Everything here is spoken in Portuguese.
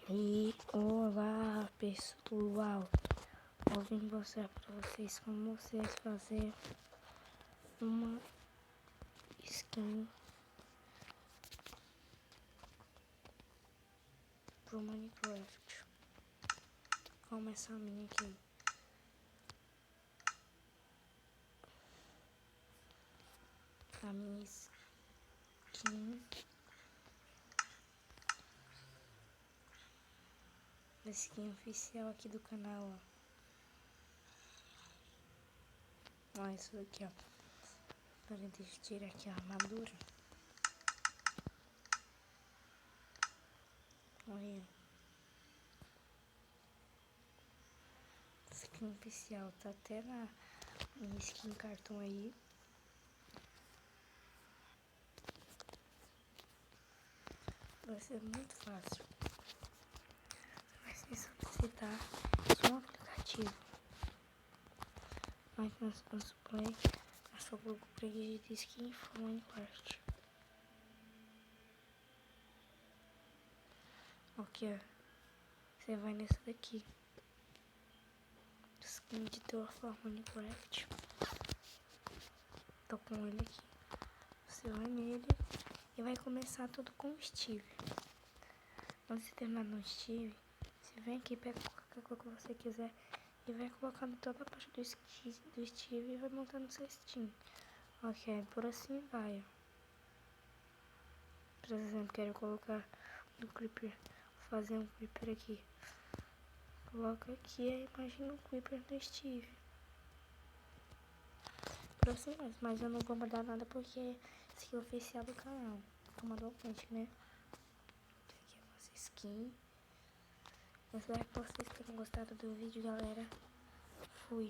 E olá pessoal, eu vim mostrar para vocês como vocês fazer uma skin pro Minecraft, como essa minha aqui. A minha skin a skin oficial aqui do canal, ó. Ó, isso daqui, ó. Para tirar aqui a armadura. Olha. Skin oficial, tá até na minha skin cartão aí. Vai ser muito fácil. Vai ser só digitar um aplicativo. Mas no Play, é só colocar o play de skin for Minecraft. Ok, ó. Você vai nessa daqui. Skin editor for Minecraft. Tô com ele aqui. Você vai nele e vai começar tudo com o Steve. Quando você terminar no Steve, você vem aqui, pega qualquer coisa que você quiser e vai colocando toda a parte do Steve e vai montando seu Steam. Ok, por assim vai. Por exemplo, quero colocar no Creeper, vou fazer um Creeper aqui. Coloca aqui e imagina um Creeper no Steve. Por assim mesmo, mas eu não vou mudar nada porque esse aqui é o oficial do canal. Comandante, né? Aqui é a nossa skin. Eu espero que vocês tenham gostado do vídeo, galera. Fui.